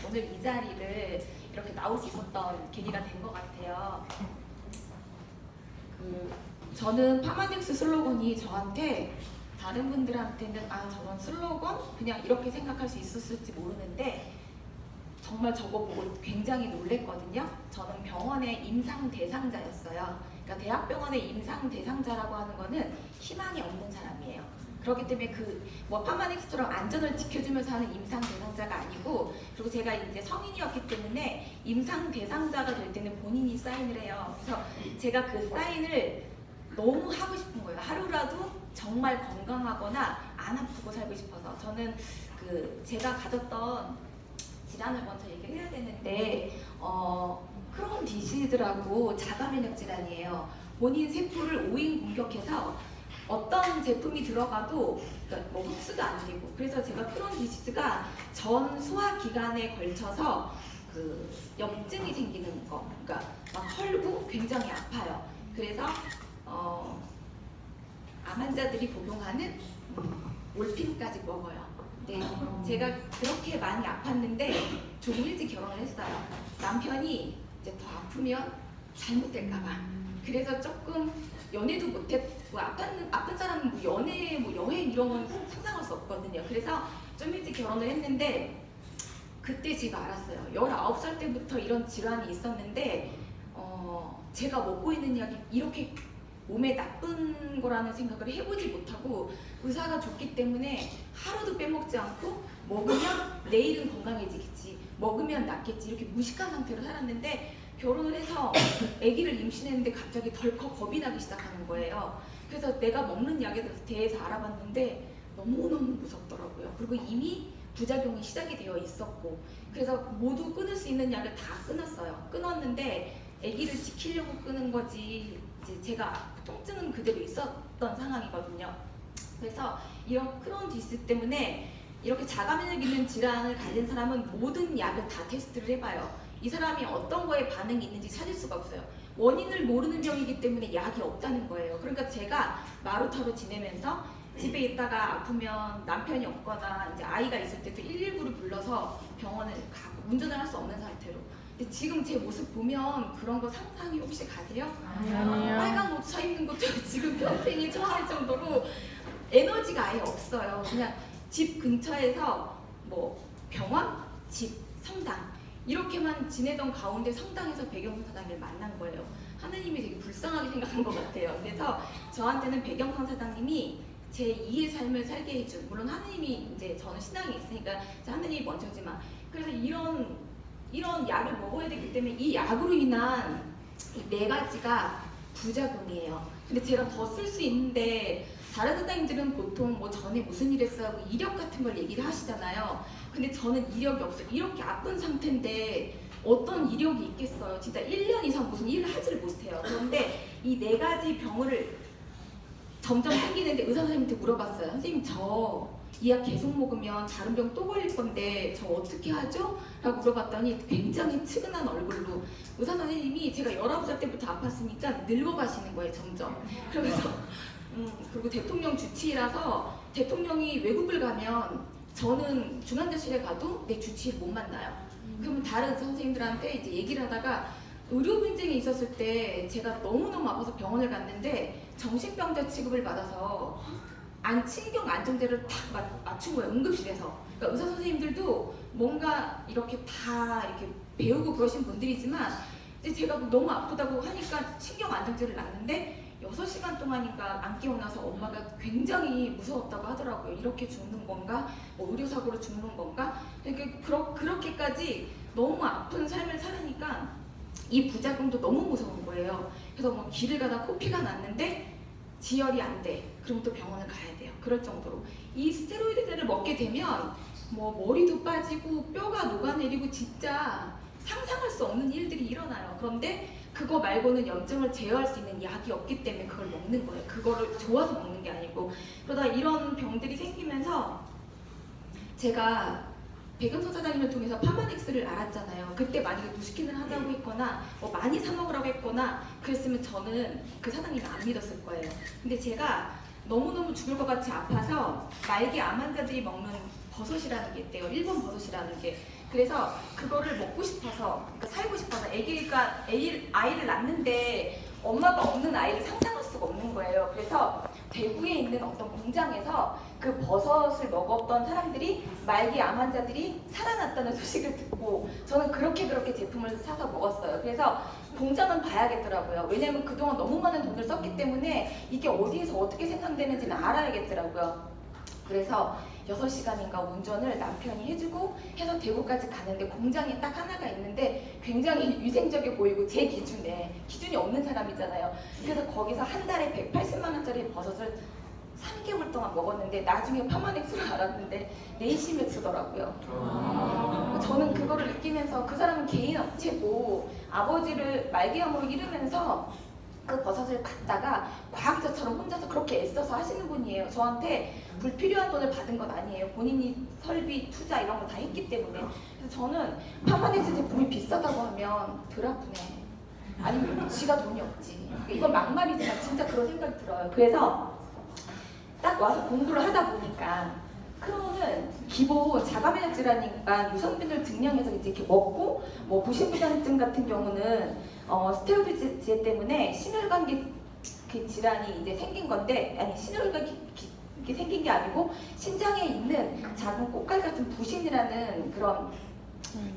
오늘 이 자리를 이렇게 나올 수 있었던 계기가 된 것 같아요. 저는 파마닉스 슬로건이 저한테 다른 분들한테는 저런 슬로건? 그냥 이렇게 생각할 수 있었을지 모르는데 정말 저거 보고 굉장히 놀랬거든요. 저는 병원의 임상 대상자였어요. 그러니까 대학병원의 임상 대상자라고 하는 거는 희망이 없는 사람이에요. 그렇기 때문에 뭐 파마닉스처럼 안전을 지켜주면서 하는 임상 대상자가 아니고, 그리고 제가 이제 성인이었기 때문에 임상 대상자가 될 때는 본인이 사인을 해요. 그래서 제가 그 사인을 너무 하고 싶은 거예요. 하루라도 정말 건강하거나 안 아프고 살고 싶어서. 저는 제가 가졌던 질환을 먼저 얘기를 해야 되는데, 크론 디시즈라고 자가면역 질환이에요. 본인 세포를 오인 공격해서 어떤 제품이 들어가도 그러니까 뭐 흡수도 안 되고, 그래서 제가 크론 디시즈가 전 소화기관에 걸쳐서 염증이 생기는 거, 그러니까 막 헐고 굉장히 아파요. 그래서 암 환자들이 복용하는 몰핀까지 먹어요. 네, 제가 그렇게 많이 아팠는데 조금 일찍 결혼을 했어요. 남편이 이제 더 아프면 잘못될까봐. 그래서 조금 연애도 못했고, 아픈 사람은 뭐 연애, 뭐 여행 이런 건 상상할 수 없거든요. 그래서 좀 일찍 결혼을 했는데 그때 제가 알았어요. 19살 때부터 이런 질환이 있었는데 제가 먹고 있는 약이 이렇게 몸에 나쁜 거라는 생각을 해보지 못하고 의사가 줬기 때문에 하루도 빼먹지 않고 먹으면 내일은 건강해지겠지, 먹으면 낫겠지, 이렇게 무식한 상태로 살았는데 결혼을 해서 아기를 임신했는데 갑자기 덜컥 겁이 나기 시작하는 거예요. 그래서 내가 먹는 약에 대해서 알아봤는데 너무너무 무섭더라고요. 그리고 이미 부작용이 시작이 되어 있었고, 그래서 모두 끊을 수 있는 약을 다 끊었어요. 끊었는데 아기를 지키려고 끊은 거지, 이제 제가 통증은 그대로 있었던 상황이거든요. 그래서 이런 크론 디스 때문에 이렇게 자가면역 있는 질환을 가진 사람은 모든 약을 다 테스트를 해봐요. 이 사람이 어떤 거에 반응이 있는지 찾을 수가 없어요. 원인을 모르는 병이기 때문에 약이 없다는 거예요. 그러니까 제가 마루타로 지내면서 집에 있다가 아프면 남편이 없거나 이제 아이가 있을 때도 119를 불러서 병원을 가고, 운전을 할 수 없는 상태로. 근데 지금 제 모습 보면 그런 거 상상이 혹시 가세요? 아니요. 빨간 옷 차 입는 것도 지금 평생이 처음일 정도로 에너지가 아예 없어요. 그냥 집 근처에서 뭐 병원, 집, 성당 이렇게만 지내던 가운데 성당에서 배경선 사장님을 만난 거예요. 하느님이 되게 불쌍하게 생각한 것 같아요. 그래서 저한테는 배경선 사장님이 제 2의 삶을 살게 해준, 물론 하느님이 이제 저는 신앙이 있으니까 하느님이 먼저지만, 그래서 이런 약을 먹어야 되기 때문에 이 약으로 인한 이 4가지가 부작용이에요. 근데 제가 더 쓸 수 있는데 다른 사장님들은 보통 뭐 전에 무슨 일 했어요 하고 이력 같은 걸 얘기를 하시잖아요. 근데 저는 이력이 없어요. 이렇게 아픈 상태인데 어떤 이력이 있겠어요. 진짜 1년 이상 무슨 일을 하지를 못해요. 그런데 이 4가지 병을 점점 생기는데 의사 선생님한테 물어봤어요. 선생님, 저 이 약 계속 먹으면 다른 병 또 걸릴 건데 저 어떻게 하죠? 라고 물어봤더니 굉장히 측은한 얼굴로 의사 선생님이 제가 19살 때부터 아팠으니까 늙어가시는 거예요, 점점. 그러면서 그리고 대통령 주치의라서 대통령이 외국을 가면 저는 중환자실에 가도 내 주치의를 못 만나요. 그러면 다른 선생님들한테 이제 얘기를 하다가 의료 분쟁이 있었을 때 제가 너무너무 아파서 병원을 갔는데 정신병자 취급을 받아서 신경 안정제를 탁 맞춘 거예요, 응급실에서. 그러니까 의사 선생님들도 뭔가 이렇게 다 이렇게 배우고 그러신 분들이지만 이제 제가 너무 아프다고 하니까 신경 안정제를 놨는데 6시간 동안인가 안 깨어나서 엄마가 굉장히 무서웠다고 하더라고요. 이렇게 죽는 건가? 뭐 의료사고로 죽는 건가? 그렇게까지 너무 아픈 삶을 살으니까 이 부작용도 너무 무서운 거예요. 그래서 뭐 길을 가다 코피가 났는데 지혈이 안 돼. 그럼 또 병원을 가야 돼요. 그럴 정도로. 이 스테로이드제를 먹게 되면 뭐 머리도 빠지고 뼈가 녹아내리고 진짜 상상할 수 없는 일들이 일어나요. 그런데 그거 말고는 염증을 제어할 수 있는 약이 없기 때문에 그걸 먹는 거예요. 그거를 좋아서 먹는 게 아니고. 그러다 이런 병들이 생기면서 제가 백은선 사장님을 통해서 파마닉스를 알았잖아요. 그때 만약에 무스킨을 하자고 했거나 뭐 많이 사 먹으라고 했거나 그랬으면 저는 그 사장님을 안 믿었을 거예요. 근데 제가 너무너무 죽을 것 같이 아파서 말기 암 환자들이 먹는 버섯이라는 게 있대요. 일본 버섯이라는 게. 그래서 그거를 먹고 싶어서, 그러니까 살고 싶어서 아이를 낳는데 엄마가 없는 아이를 상상할 수가 없는 거예요. 그래서 대구에 있는 어떤 공장에서 그 버섯을 먹었던 사람들이 말기 암 환자들이 살아났다는 소식을 듣고 저는 그렇게 제품을 사서 먹었어요. 그래서 공장은 봐야겠더라고요. 왜냐면 그동안 너무 많은 돈을 썼기 때문에 이게 어디에서 어떻게 생산되는지는 알아야겠더라고요. 그래서 6시간인가 운전을 남편이 해주고 해서 대구까지 가는데 공장이 딱 하나가 있는데 굉장히 위생적이 보이고 제 기준이 없는 사람이잖아요. 그래서 거기서 한 달에 180만 원짜리 버섯을 3개월 동안 먹었는데 나중에 파마넥스를 알았는데 네이시맥스더라고요. 저는 그거를 느끼면서 그 사람은 개인 업체고 아버지를 말기암으로 잃으면서 그 버섯을 갖다가 과학자처럼 혼자서 그렇게 애써서 하시는 분이에요. 저한테 불필요한 돈을 받은 건 아니에요. 본인이 설비, 투자 이런 거 다 했기 때문에. 그래서 저는 파마넥스 제품이 비싸다고 하면 덜 아프네. 아니면 지가 돈이 없지. 이건 막말이지만 진짜 그런 생각이 들어요. 그래서 딱 와서 공부를 하다 보니까 크론은 기본 자가면역 질환이니까 유성균을 증량해서 이제 이렇게 먹고 뭐 부신부전증 같은 경우는 스테로이드 제 때문에 심혈관계 질환이 이제 생긴 건데 아니 심혈관계 생긴 게 아니고 신장에 있는 작은 꽃갈 같은 부신이라는 그런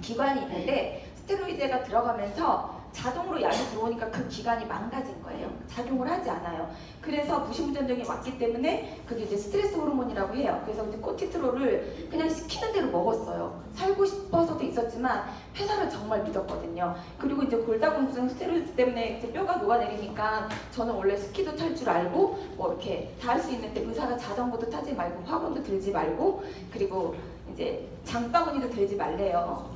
기관이 있는데 스테로이드가 들어가면서 자동으로 약이 들어오니까 그 기관이 망가진 거예요. 작용을 하지 않아요. 그래서 부신부전증이 왔기 때문에 그게 이제 스트레스 호르몬이라고 해요. 그래서 이제 코티트롤을 그냥 시키는 대로 먹었어요. 살고 싶어서도 있었지만 회사를 정말 믿었거든요. 그리고 이제 골다공증 스테로이드 때문에 이제 뼈가 녹아내리니까 저는 원래 스키도 탈 줄 알고 뭐 이렇게 다 할 수 있는데 의사가 자전거도 타지 말고 학원도 들지 말고 그리고 이제 장바구니도 들지 말래요.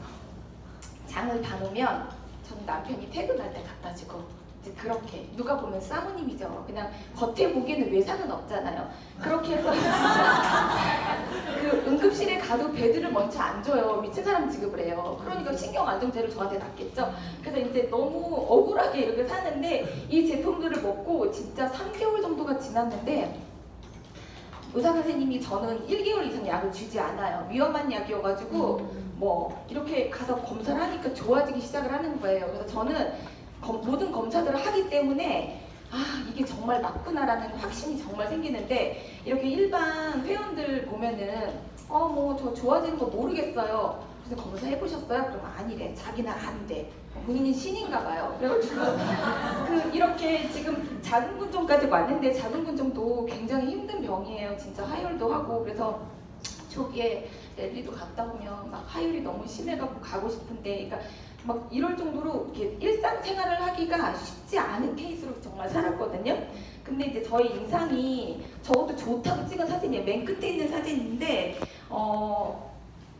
장을 봐놓으면 저는 남편이 퇴근할 때 갖다 주고 이제 그렇게 누가 보면 사모님이죠. 그냥 겉에 보기에는 외상은 없잖아요. 그렇게 해서 그 응급실에 가도 베드를 먼저 안 줘요. 미친 사람 취급을 해요. 그러니까 신경 안정제를 저한테 놨겠죠. 그래서 이제 너무 억울하게 이렇게 사는데 이 제품들을 먹고 진짜 3개월 정도가 지났는데 의사 선생님이 저는 1개월 이상 약을 주지 않아요. 위험한 약이어가지고 뭐 이렇게 가서 검사를 하니까 좋아지기 시작을 하는 거예요. 그래서 저는 모든 검사들을 하기 때문에 아 이게 정말 맞구나라는 확신이 정말 생기는데 이렇게 일반 회원들 보면은 뭐 저 좋아지는 거 모르겠어요. 그래서 검사 해보셨어요? 그러면 아니래. 자기는 안 돼. 본인이 신인가 봐요. 그래가지고 이렇게 지금 작은 군종까지 왔는데 작은 군종도 굉장히 힘든 병이에요. 진짜 하혈도 하고 그래서 초기에 랠리도 갔다 오면 막 하혈이 너무 심해갖고 가고 싶은데 그러니까 막 이럴 정도로 이렇게 일상생활을 하기가 쉽지 않은 케이스로 정말 살았거든요. 근데 이제 저희 인상이 저것도 좋다고 찍은 사진이에요. 맨 끝에 있는 사진인데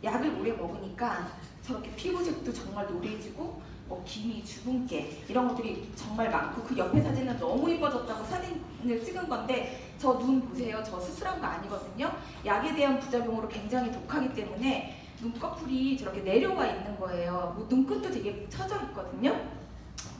약을 오래 먹으니까 저렇게 피부색도 정말 노래지고 뭐 기미, 주근깨 이런 것들이 정말 많고 그 옆에 사진은 너무 예뻐졌다고 사진을 찍은 건데 저 눈 보세요. 저 수술한 거 아니거든요. 약에 대한 부작용으로 굉장히 독하기 때문에 눈꺼풀이 저렇게 내려와 있는 거예요. 뭐 눈끝도 되게 처져 있거든요.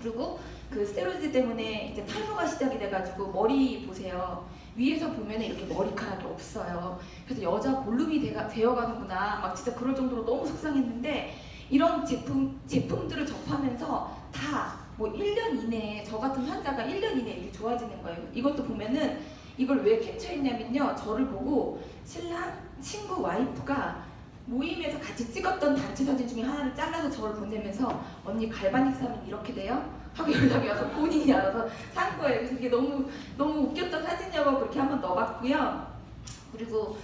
그리고 그 스테로이드 때문에 이제 탈모가 시작이 돼가지고 머리 보세요. 위에서 보면 이렇게 머리카락이 없어요. 그래서 여자 볼륨이 되어가는구나. 막 진짜 그럴 정도로 너무 속상했는데 이런 제품들을 접하면서 다 뭐 1년 이내에 저 같은 환자가 1년 이내에 이렇게 좋아지는 거예요. 이것도 보면은 이걸 왜 캡처했냐면요. 저를 보고 신랑, 친구, 와이프가 모임에서 같이 찍었던 단체 사진 중에 하나를 잘라서 저를 보내면서 언니 갈바닉스 하면 이렇게 돼요? 하고 연락이 와서 본인이 알아서 산 거예요. 그래서 이게 너무 웃겼던 사진이라고 그렇게 한번 넣어봤고요. 그리고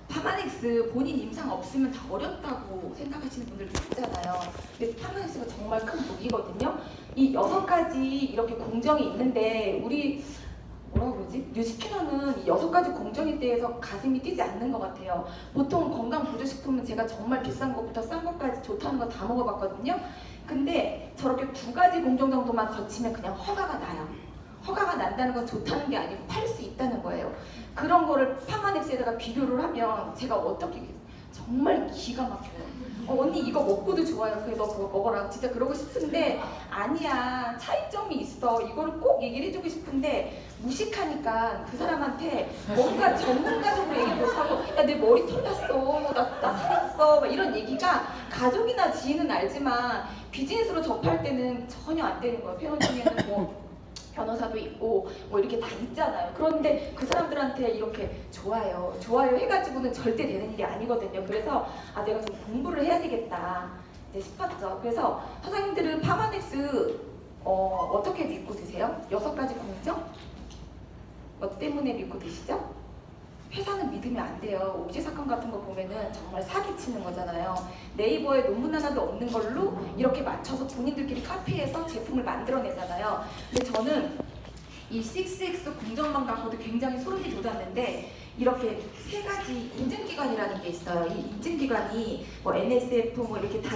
파마넥스 본인 임상 없으면 다 어렵다고 생각하시는 분들도 있잖아요. 근데 파마넥스가 정말 큰 독이거든요. 이 6가지 이렇게 공정이 있는데 우리 뭐라 그러지? 뉴스캐너는 이 6가지 공정에 대해서 가슴이 뛰지 않는 것 같아요. 보통 건강 보조식품은 제가 정말 비싼 것부터 싼 것까지 좋다는 거 다 먹어봤거든요. 근데 저렇게 2가지 공정 정도만 거치면 그냥 허가가 나요. 허가가 난다는 건 좋다는 게 아니고 팔 수 있다는 거예요. 그런 거를 파마넥스에다가 비교를 하면 제가 어떻게 정말 기가 막혀요. 언니 이거 먹고도 좋아요. 그래 너 그거 먹어라. 진짜 그러고 싶은데 아니야. 차이점이 있어. 이거를 꼭 얘기를 해주고 싶은데 무식하니까 그 사람한테 뭔가 전문가적으로 얘기 못하고 야 내 머리 털났어. 나 살았어. 막 이런 얘기가 가족이나 지인은 알지만 비즈니스로 접할 때는 전혀 안 되는 거예요. 페어 중에는 뭐 변호사도 있고 뭐 이렇게 다 있잖아요. 그런데 그 사람들한테 이렇게 좋아요 해가지고는 절대 되는 일이 아니거든요. 그래서 아 내가 좀 공부를 해야 되겠다 이제 싶었죠. 그래서 사장님들은 파마넥스 어떻게 믿고 드세요? 6가지 공정? 뭐 때문에 믿고 드시죠? 회사는 믿으면 안 돼요. 옥시 사건 같은 거 보면은 정말 사기치는 거잖아요. 네이버에 논문 하나도 없는 걸로 이렇게 맞춰서 본인들끼리 카피해서 제품을 만들어내잖아요. 근데 저는 이 6X 공정만 갖고도 굉장히 소름이 돋았는데 이렇게 3가지 인증기관이라는 게 있어요. 이 인증기관이 뭐 NSF 뭐 이렇게 다